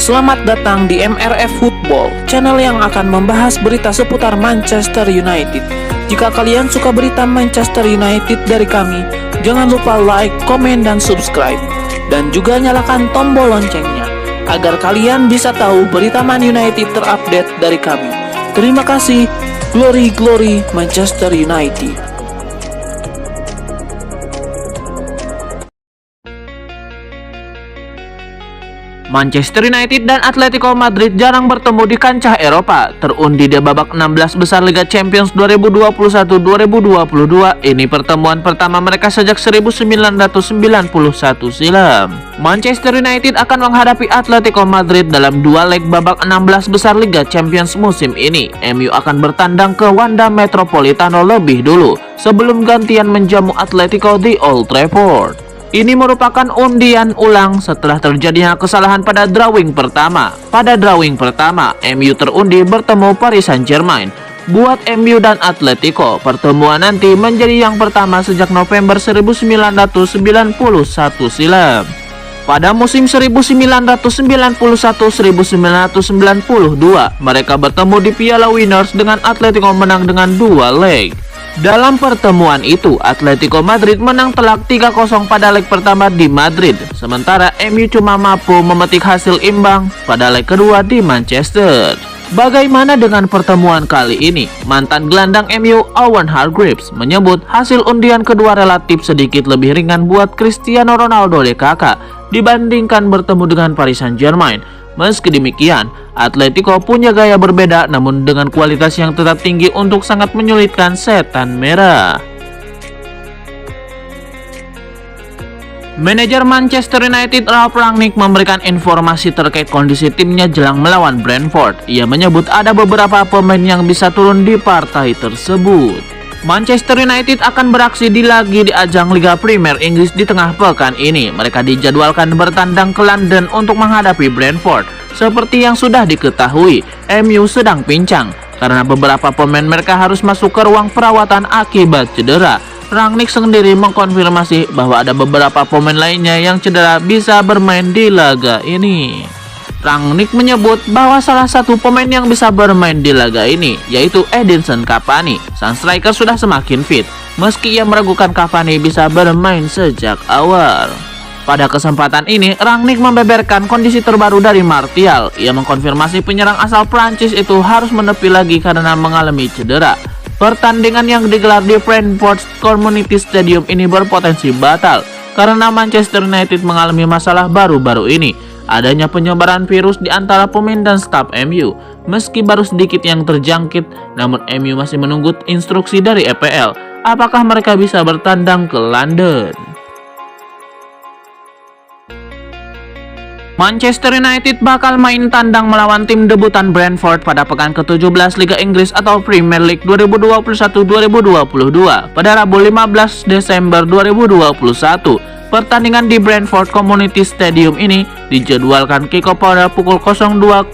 Selamat datang di MRF Football, channel yang akan membahas berita seputar Manchester United. Jika kalian suka berita Manchester United dari kami, jangan lupa like, komen, dan subscribe. Dan juga nyalakan tombol loncengnya, agar kalian bisa tahu berita Man United terupdate dari kami. Terima kasih, Glory Glory Manchester United. Manchester United dan Atletico Madrid jarang bertemu di kancah Eropa. Terundi di babak 16 besar Liga Champions 2021-2022, ini pertemuan pertama mereka sejak 1991 silam. Manchester United akan menghadapi Atletico Madrid dalam dua leg babak 16 besar Liga Champions musim ini. MU akan bertandang ke Wanda Metropolitano lebih dulu sebelum gantian menjamu Atletico di Old Trafford. Ini merupakan undian ulang setelah terjadinya kesalahan pada drawing pertama. Pada drawing pertama, MU terundi bertemu Paris Saint-Germain. Buat MU dan Atletico, pertemuan nanti menjadi yang pertama sejak November 1991 silam. Pada musim 1991-1992, mereka bertemu di Piala Winners dengan Atletico menang dengan 2 leg. Dalam pertemuan itu, Atletico Madrid menang telak 3-0 pada leg pertama di Madrid, sementara MU cuma mampu memetik hasil imbang pada leg kedua di Manchester. Bagaimana dengan pertemuan kali ini? Mantan gelandang MU Owen Hargreaves menyebut hasil undian kedua relatif sedikit lebih ringan buat Cristiano Ronaldo DKK dibandingkan bertemu dengan Paris Saint-Germain. Meski demikian, Atletico punya gaya berbeda namun dengan kualitas yang tetap tinggi untuk sangat menyulitkan setan merah. Manajer Manchester United Ralf Rangnick memberikan informasi terkait kondisi timnya jelang melawan Brentford. Ia menyebut ada beberapa pemain yang bisa turun di partai tersebut. Manchester United akan beraksi lagi di ajang Liga Premier Inggris di tengah pekan ini. Mereka dijadwalkan bertandang ke London untuk menghadapi Brentford. Seperti yang sudah diketahui, MU sedang pincang karena beberapa pemain mereka harus masuk ke ruang perawatan akibat cedera. Rangnick sendiri mengkonfirmasi bahwa ada beberapa pemain lainnya yang cedera bisa bermain di laga ini. Rangnick menyebut bahwa salah satu pemain yang bisa bermain di laga ini yaitu Edinson Cavani. Sang striker sudah semakin fit, meski ia meragukan Cavani bisa bermain sejak awal. Pada kesempatan ini, Rangnick membeberkan kondisi terbaru dari Martial. Ia mengkonfirmasi penyerang asal Prancis itu harus menepi lagi karena mengalami cedera. Pertandingan yang digelar di Brentford Community Stadium ini berpotensi batal karena Manchester United mengalami masalah baru-baru ini. Adanya penyebaran virus di antara pemain dan staf MU. Meski baru sedikit yang terjangkit, namun MU masih menunggu instruksi dari EPL. Apakah mereka bisa bertandang ke London? Manchester United bakal main tandang melawan tim debutan Brentford pada pekan ke-17 Liga Inggris atau Premier League 2021-2022 pada Rabu 15 Desember 2021. Pertandingan di Brentford Community Stadium ini dijadwalkan kick-off pada pukul 02.30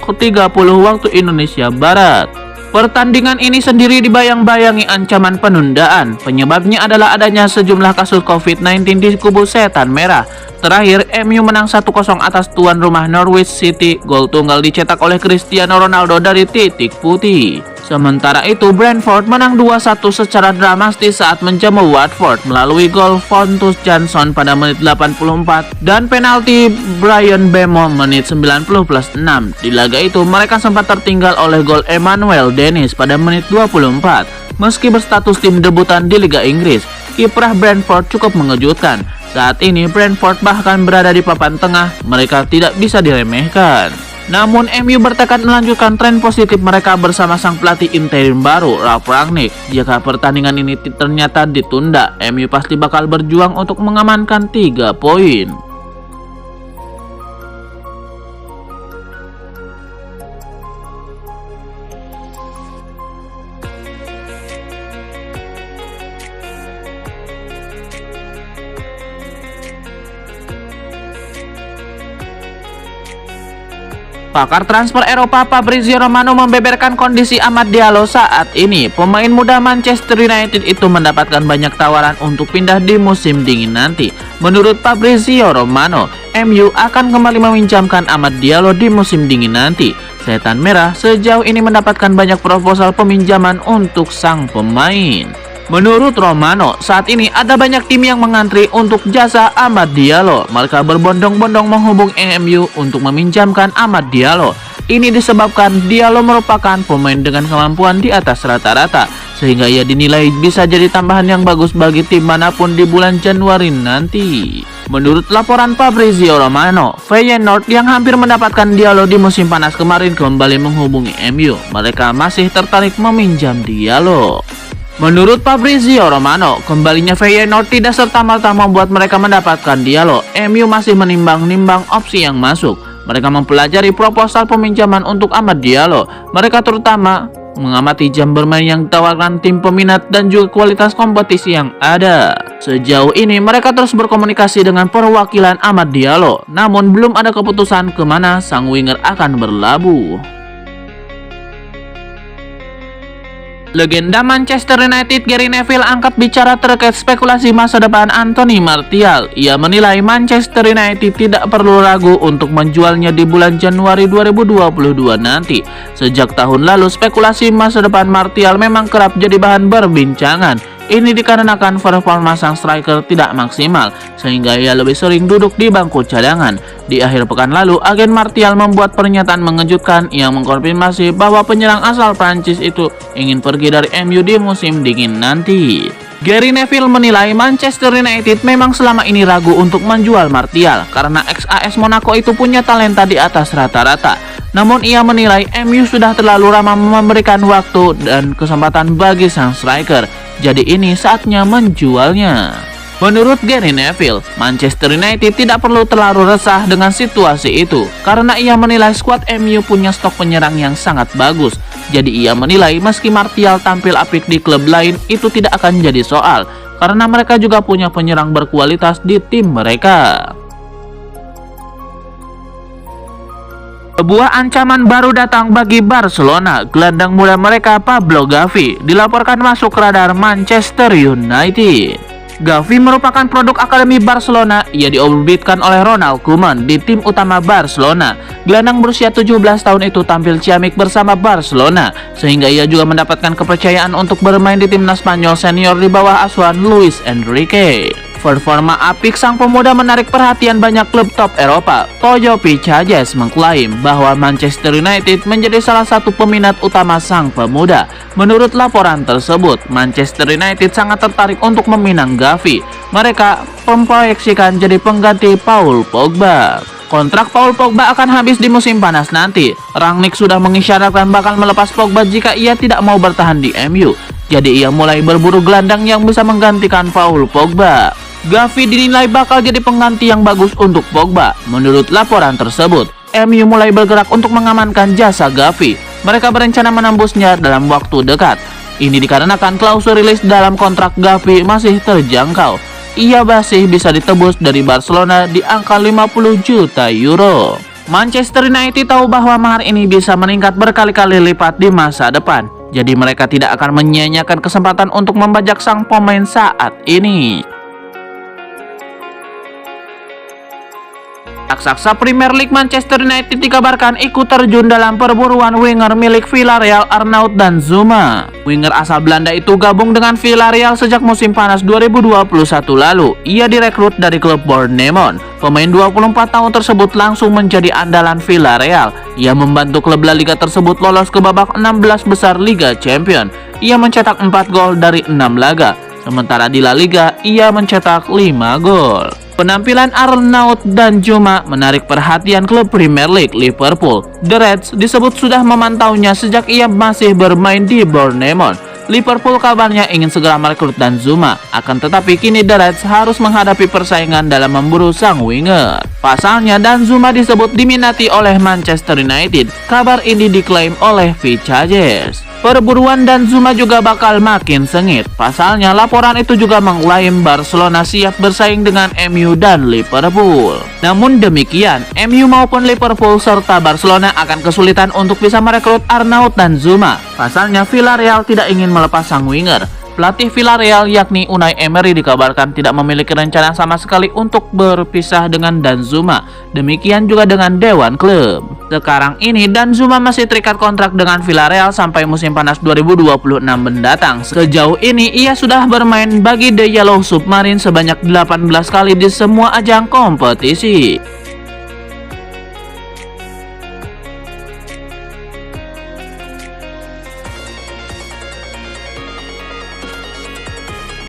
waktu Indonesia Barat. Pertandingan ini sendiri dibayang-bayangi ancaman penundaan. Penyebabnya adalah adanya sejumlah kasus COVID-19 di kubu setan merah. Terakhir, MU menang 1-0 atas tuan rumah Norwich City. Gol tunggal dicetak oleh Cristiano Ronaldo dari titik putih. Sementara itu, Brentford menang 2-1 secara dramatis saat menjamu Watford melalui gol Fontus Jansson pada menit 84 dan penalti Brian Bemo menit 90+6. Di laga itu, mereka sempat tertinggal oleh gol Emmanuel Dennis pada menit 24. Meski berstatus tim debutan di Liga Inggris, kiprah Brentford cukup mengejutkan. Saat ini, Brentford bahkan berada di papan tengah, mereka tidak bisa diremehkan. Namun MU bertekad melanjutkan tren positif mereka bersama sang pelatih interim baru Ralf Rangnick. Jika pertandingan ini ternyata ditunda, MU pasti bakal berjuang untuk mengamankan 3 poin. Pakar transfer Eropa Fabrizio Romano membeberkan kondisi Amad Diallo saat ini. Pemain muda Manchester United itu mendapatkan banyak tawaran untuk pindah di musim dingin nanti. Menurut Fabrizio Romano, MU akan kembali meminjamkan Amad Diallo di musim dingin nanti. Setan Merah sejauh ini mendapatkan banyak proposal peminjaman untuk sang pemain. Menurut Romano, saat ini ada banyak tim yang mengantri untuk jasa Amad Diallo. Mereka berbondong-bondong menghubungi MU untuk meminjamkan Amad Diallo. Ini disebabkan Diallo merupakan pemain dengan kemampuan di atas rata-rata, sehingga ia dinilai bisa jadi tambahan yang bagus bagi tim manapun di bulan Januari nanti. Menurut laporan Fabrizio Romano, Feyenoord yang hampir mendapatkan Diallo di musim panas kemarin kembali menghubungi MU. Mereka masih tertarik meminjam Diallo. Menurut Fabrizio Romano, kembalinya Feyenoord tidak serta-merta membuat mereka mendapatkan Diallo. MU masih menimbang-nimbang opsi yang masuk. Mereka mempelajari proposal peminjaman untuk Amad Diallo. Mereka terutama mengamati jam bermain yang ditawarkan tim peminat dan juga kualitas kompetisi yang ada. Sejauh ini mereka terus berkomunikasi dengan perwakilan Amad Diallo, namun belum ada keputusan kemana sang winger akan berlabuh. Legenda Manchester United Gary Neville angkat bicara terkait spekulasi masa depan Anthony Martial. Ia menilai Manchester United tidak perlu ragu untuk menjualnya di bulan Januari 2022 nanti. Sejak tahun lalu spekulasi masa depan Martial memang kerap jadi bahan perbincangan. Ini dikarenakan performa sang striker tidak maksimal, sehingga ia lebih sering duduk di bangku cadangan. Di akhir pekan lalu, agen Martial membuat pernyataan mengejutkan yang mengkonfirmasi bahwa penyerang asal Prancis itu ingin pergi dari MU di musim dingin nanti. Gary Neville menilai Manchester United memang selama ini ragu untuk menjual Martial karena ex-AS Monaco itu punya talenta di atas rata-rata. Namun ia menilai MU sudah terlalu ramah memberikan waktu dan kesempatan bagi sang striker. Jadi ini saatnya menjualnya. Menurut Gary Neville, Manchester United tidak perlu terlalu resah dengan situasi itu karena ia menilai skuad MU punya stok penyerang yang sangat bagus. Jadi ia menilai meski Martial tampil apik di klub lain itu tidak akan jadi soal karena mereka juga punya penyerang berkualitas di tim mereka. Sebuah ancaman baru datang bagi Barcelona. Gelandang muda mereka Pablo Gavi dilaporkan masuk radar Manchester United. Gavi merupakan produk akademi Barcelona. Ia diorbitkan oleh Ronald Koeman di tim utama Barcelona. Gelandang berusia 17 tahun itu tampil ciamik bersama Barcelona, sehingga ia juga mendapatkan kepercayaan untuk bermain di timnas Spanyol senior di bawah asuhan Luis Enrique. Performa apik sang pemuda menarik perhatian banyak klub top Eropa. Toyo Picajes mengklaim bahwa Manchester United menjadi salah satu peminat utama sang pemuda. Menurut laporan tersebut, Manchester United sangat tertarik untuk meminang Gavi. Mereka memproyeksikan jadi pengganti Paul Pogba. Kontrak Paul Pogba akan habis di musim panas nanti. Rangnick sudah mengisyaratkan bakal melepas Pogba jika ia tidak mau bertahan di MU. Jadi ia mulai berburu gelandang yang bisa menggantikan Paul Pogba. Gavi dinilai bakal jadi pengganti yang bagus untuk Pogba. Menurut laporan tersebut, MU mulai bergerak untuk mengamankan jasa Gavi. Mereka berencana menembusnya dalam waktu dekat. Ini dikarenakan klausul rilis dalam kontrak Gavi masih terjangkau. Ia masih bisa ditebus dari Barcelona di angka 50 juta euro. Manchester United tahu bahwa mahar ini bisa meningkat berkali-kali lipat di masa depan. Jadi mereka tidak akan menyia-nyiakan kesempatan untuk membajak sang pemain saat ini. Raksasa Premier League Manchester United dikabarkan ikut terjun dalam perburuan winger milik Villarreal Arnaud Danjuma. Winger asal Belanda itu gabung dengan Villarreal sejak musim panas 2021 lalu. Ia direkrut dari klub Bournemouth. Pemain 24 tahun tersebut langsung menjadi andalan Villarreal. Ia membantu klub La Liga tersebut lolos ke babak 16 besar Liga Champions. Ia mencetak 4 gol dari 6 laga. Sementara di La Liga, ia mencetak 5 gol. Penampilan Arnaud Danjuma menarik perhatian klub Premier League Liverpool. The Reds disebut sudah memantaunya sejak ia masih bermain di Bournemouth. Liverpool kabarnya ingin segera merekrut Danjuma, akan tetapi kini The Reds harus menghadapi persaingan dalam memburu sang winger. Pasalnya Danjuma disebut diminati oleh Manchester United. Kabar ini diklaim oleh Picajes. Perburuan Danjuma juga bakal makin sengit. Pasalnya laporan itu juga mengklaim Barcelona siap bersaing dengan MU dan Liverpool. Namun demikian, MU maupun Liverpool serta Barcelona akan kesulitan untuk bisa merekrut Arnaud Danjuma. Pasalnya Villarreal tidak ingin melepas sang winger. Pelatih Villarreal yakni Unai Emery dikabarkan tidak memiliki rencana sama sekali untuk berpisah dengan Danjuma. Demikian juga dengan Dewan Klub. Sekarang ini Danjuma masih terikat kontrak dengan Villarreal sampai musim panas 2026 mendatang. Sejauh ini ia sudah bermain bagi The Yellow Submarine sebanyak 18 kali di semua ajang kompetisi.